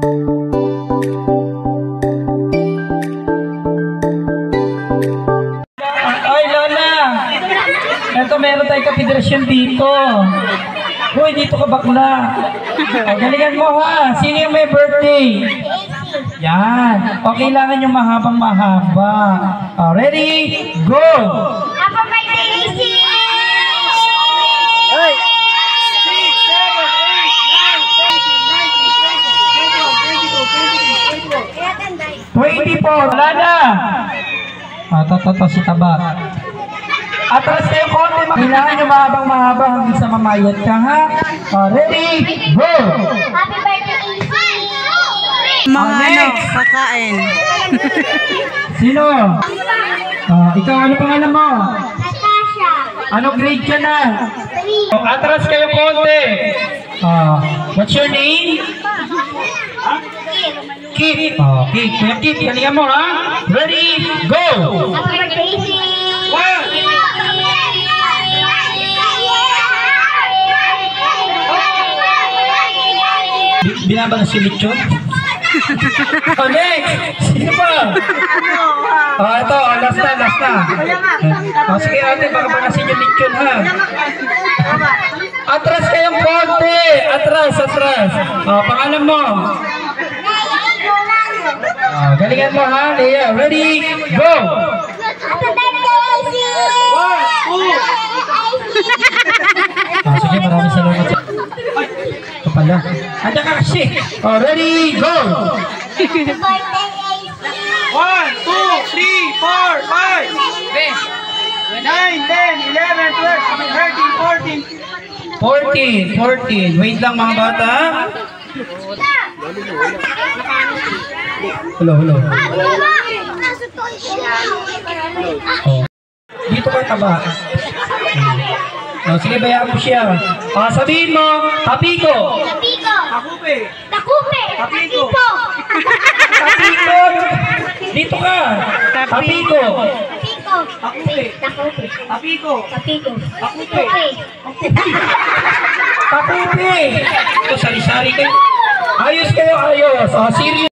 Ay, Lola! Ito, meron tayong kapederasyon dito. Hoy, dito ka bakla. Galingan mo ha. Sino yung may birthday? Yan. O, kailangan yung mahabang mahaba. Ready? Go! Happy birthday, Lacey! Hey! 24. Wala na. Ito si Tabat. Atras kayo konti. Kailangan yung mahabang mahaba hanggang sa mamayat ka ha. Ready? Go! Happy birthday, Lacey! Mga ano, kakain. Sino? Ikaw, ano pangalan mo? Natasha! Ano grade ka na? 3! Atras kayo konti. What's your name? Kip. Kip. Kuya Kip, galingan mo ha. Ready? Go! Happy birthday, Lacey! Binaba na si Lichon? Next! Sino ba? Ito, last na. Sige ate, baka manasin yung Lichon ha. Atras kayong konti! Atras! Pangalan mo? Galingan mo ha, Leah. Ready? Go! Happy birthday, Lacey! Sige, maraming salamat. Ito pala. Andiyan ka kasi. Ready? Go! Happy birthday, Lacey! 1, 2, 3, 4, 5, 9, 10, 11, 12, 13, 14. 14. Wait lang mga bata. Hello. Dito ka taba. Sige, bayaan mo siya. Sabihin mo, Tapiko. Takupe! Tapiko. Dito ka. Tapiko. Takupe. Ito, sari-sari kayo. Ayos kayo, ayos. Serious.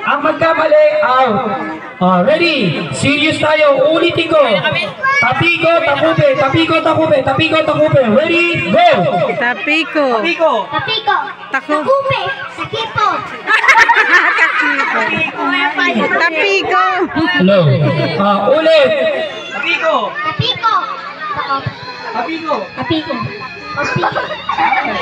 Ang magkamali, out. Ready? Serious tayo. Ulitin ko. Tapiko, takupe. Ready? Go! Tapiko. Takupe! Takipo! Tapiko. Hello. Ulit. Tapiko!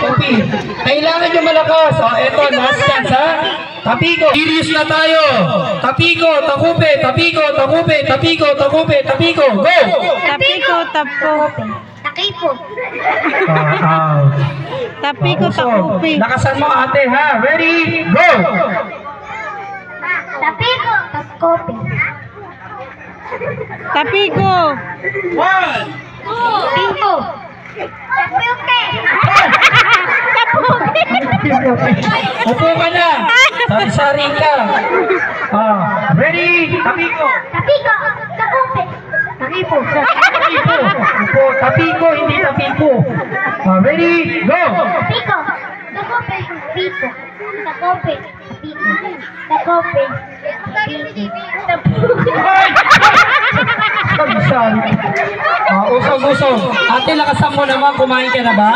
Copy. Kailangan nyo malakas. Eto, last chance ha. Tapiko. Serious na tayo. Tapiko, takupe. Go! Tapiko, Takipo! Tapiko, takupe. Lakasan mo ate ha. Ready? Go! Tapiko! Takupe! Tapiko. 1, Tapiko! Upo ka na. Sari-sari ka. Ready? Tapiko. Takupe! Takipo! Upo. Tapiko, hindi tapiko. Ready? Go! Takupe! Tapiko! Takupe! Takupe! Sari-sari. Usog. Ate, lakasan mo naman. Kumain ka na ba?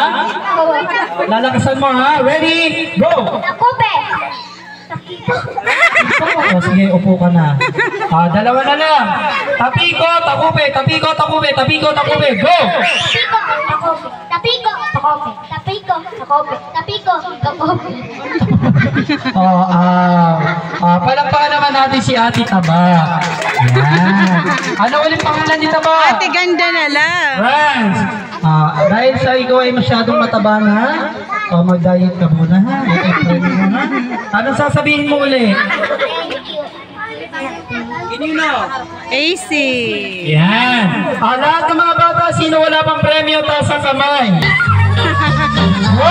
Lalakasan mo ha. Ready? Go! Takupe! Sige, upo ka na. Dalawa na lang. Tapiko, takupe. Go! Tapiko! Takupe! Palakpakan naman natin si Ate Taba. Yan. Ano ulit pangalan ni Taba? Ate, ganda na lang. Friends, dahil sa ikaw ay masyadong mataba na, mag-diet ka muna ha. Mag-improve mo ha. Anong sasabihin mo ulit? AC. Yan. Lahat ng mga bata, sino wala pang premyo, taas ang kamay. 1, 2,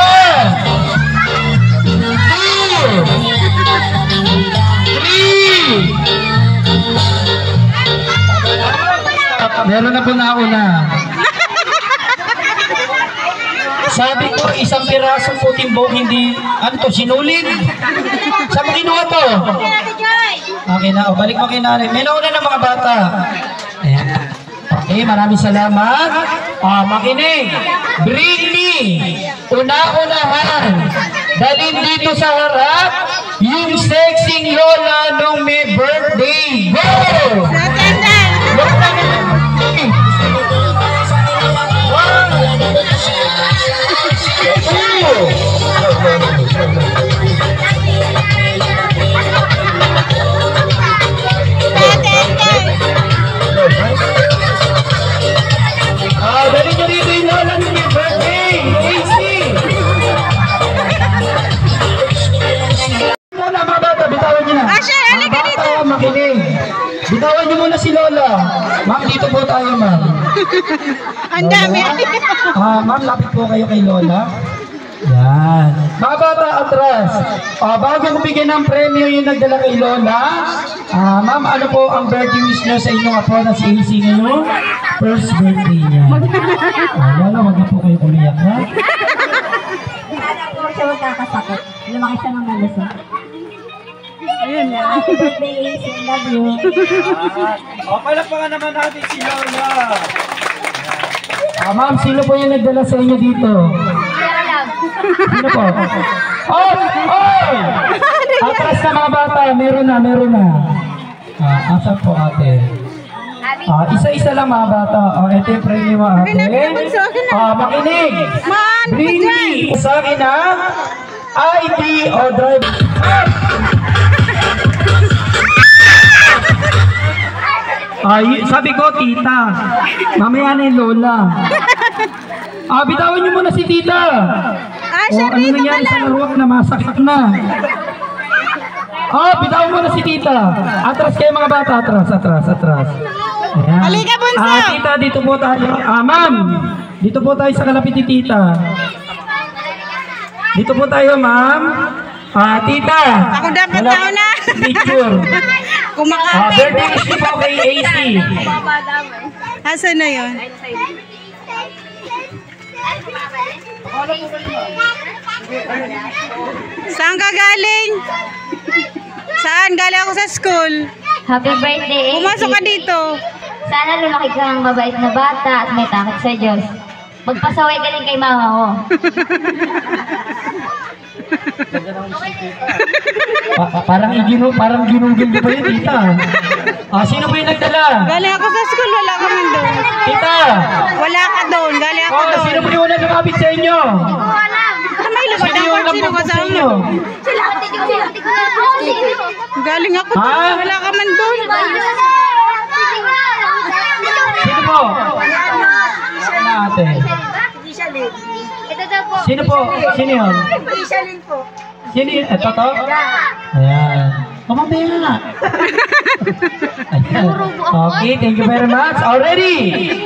3. Meron na po nauna. Sabi ko, isang pirasong puting buhok hindi, ano to, sinulid? Okay na, balik mo kay nanay. May nauna ng mga bata. Ayan. Okay, maraming salamat. Makinig. Bring me. Una-unahan. Dalhin dito sa harap yung sexing lola nung may birthday. Go! Dali nyo dito yung lola nung may birthday. Easy! Lola, mga bata, bitawan nyo na. Mga bata, makinig. Bitawan nyo muna si Lola. Ma'am, dito po tayo, ma'am. Ang dami. Ma'am, lapit po kayo kay Lola. Yan. Mga bata, atras. Bago ko bigyan ng premyo yung nagdala kay Lola, ma'am, ano po ang birthday wish nyo sa inyong apo na si AC ngayon? First birthday niya. Lola, wag na po kayo umiyak, ha? Sana po siya magkakasakit. Lumaki siya ng malusog. Ayun na. Happy birthday, AC. Love you. Palakpakan naman natin si Lola. Ma'am, sino po yung nagdala sa inyo dito? Sino po? Oh! Oh! Atras na mga bata, meron na. Asan po ate? Isa-isa lang mga bata. Ito yung premyo mo ate. Makinig! Bring me sa akin ang ID o drive. Sabi ko, tita. Mamaya na yung lola. Bitawan niyo muna si tita. Ano nangyari sa laruak na masakit na? Bitawan muna si tita. Atras kayo mga bata. Atras. Ayan. Halika, bunso. Tita, dito po tayo. Ma'am, dito po tayo sa kalapit ni tita. Dito po tayo, ma'am. Tita. Ako dapat tao na. Picture. Kumakapit. Birthday wish niyo po kay AC. Asan na yun? Saan ka galing? Saan? Galing ako sa school. Happy birthday, AC. Pumasok ka dito. Sana lumaki kang mabait na bata at may takot sa Diyos. Magpasaway ka din kay mama ko. Parang ginugil ko pa yun, tita. Sino ba yung nagdala? Galing ako sa school. Wala ka man doon. Tita! Wala ka doon. Galing ako doon. Sino ba yung unang lumapit sa inyo? May lumad Sino ako. yung Sino lumapit sa kasama inyo? mo? Galing ako doon. Wala ka man doon. Sino po? Sino na ate? Ito daw po. Sino po? Sino yun? Sino yun? Ito to? Ayan. Kumamaya na. Ayan. Okay, thank you very much. Already.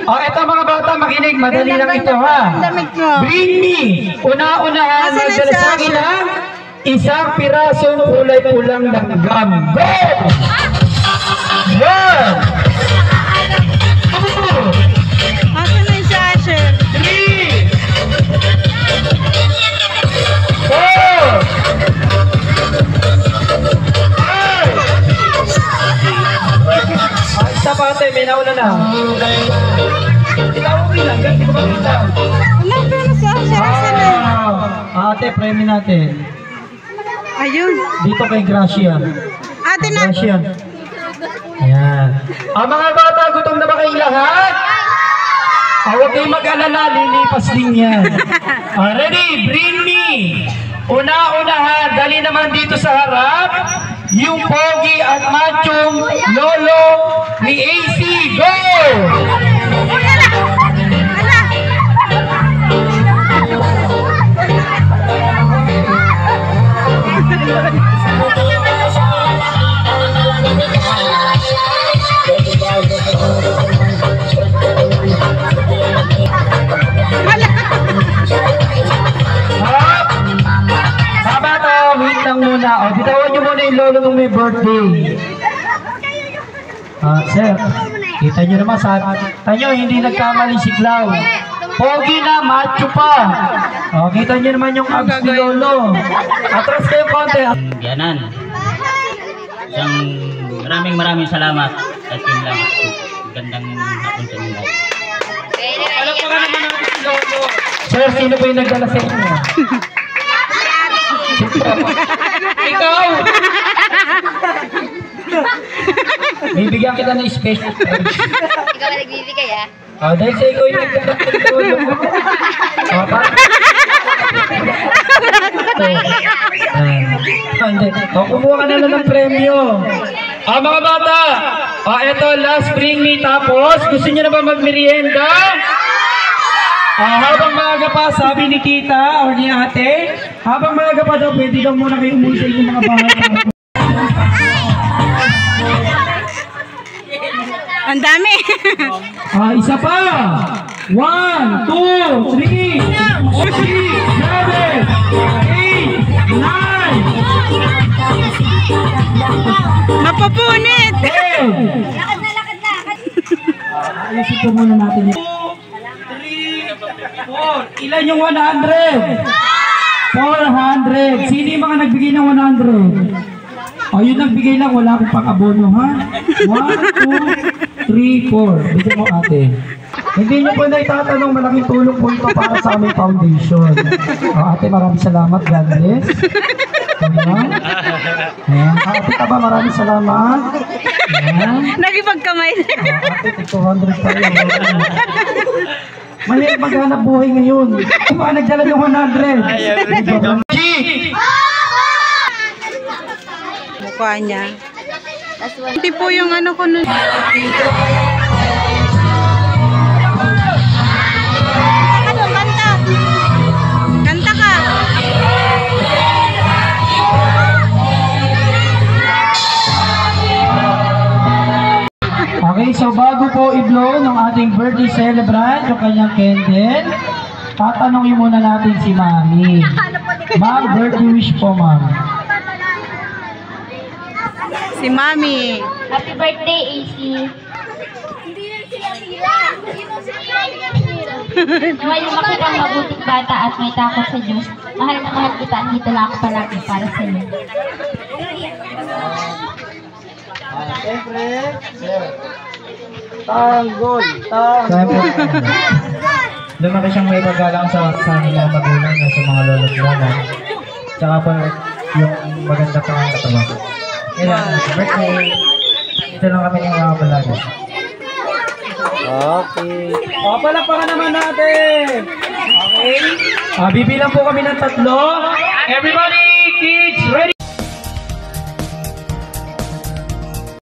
Ito mga bata, makinig. Madali lang ito ha. Damit mo. Bring me. Una-unahan. Asan na Nagdala siya? sa akin ang isang pirasong kulay pulang langgam. Go! One! Two! Asan na si Asher? 3 4 Isa pa ate, may nauna na. Ikaw bilang, ganti ko makita. Wala pa na si Asher. Asan na? Ate, premi natin. Ayun. Dito kay Gracia. Ate na. Gracia. Ayan. Mga bata, gutom na ba kayo lahat? Huwag kayong mag-alala, lilipas din yan. Ready? Bring me. Una-unahan, dali naman dito sa harap, yung pogi at machong lolo ni AC. Go! Wait lang muna. Bitawan nyo muna yung lolo nung may birthday. Sir, kita nyo naman nyo, hindi nagkamali si Clau. Pogi na, macho pa. Kita nyo naman yung abs ni lolo. Atras kayo konti. Yanan. Maraming salamat at yun lang. Gandang hapon sa inyo. Alam pa ka naman natin si Lolo. Sir, sino po yung nagdala sa inyo? Ikaw! May bigyan kita ng special prize. Ikaw ba nagbibigay ah? Dahil sa ikaw yung nagdala sa inyo. Hindi. Kumuha ka na lang ng premyo. Mga bata, eto, last bring me. Tapos, gusto niyo na ba magmerienda? Habang maaga pa, sabi ni tita o ni ate, habang maaga pa daw, pwede daw muna kayo umuwi sa inyong mga bahay. Ang dami. Isa pa. 1, 2, 3, 4, 7, 8, 9, Mapupunit. 10. Lakad na. Ayusin po muna natin yun. 4. Ilan yung 100? 400. Sino yung mga nagbigay ng 100? Yun nagbigay lang, wala akong pang-abono, ha? 1, 2, 3, 4. Bigyan mo ate. Hindi nyo po na itatanong, malaking tulong po ito para sa aming foundation. Ate, maraming salamat. God bless. Ayan. Ate ka ba? Maraming salamat. Ayan. Nagipagkamay. Ate, 200 tayo. Mahirap maghanap buhay ngayon. Kung mga nagdala ng 100. G! Mukha niya. Hindi po yung ano ko nun. Kanta ka. Okay, so bago po i-blow ng ating birthday celebrant, yung kanyang candle, tatanungin muna natin si Mami. Ma'am, birthday wish po, Ma'am. Si Mami. Happy birthday, AC. Naway lumaki kang mabuting bata at may takot sa Diyos. Mahal na mahal kita, dito lang ako palagi para sa iyo. Siyempre, tanggol. Lumaki siyang may paggalang sa kanila magulang na sa mga lolo't lola. Tsaka po yung maganda pa ang katawan. Kailan, birthday. Ito lang kami ng mga balaga. Okay. Palakpakan naman natin. Okay. Bibilang po kami ng 3. Everybody!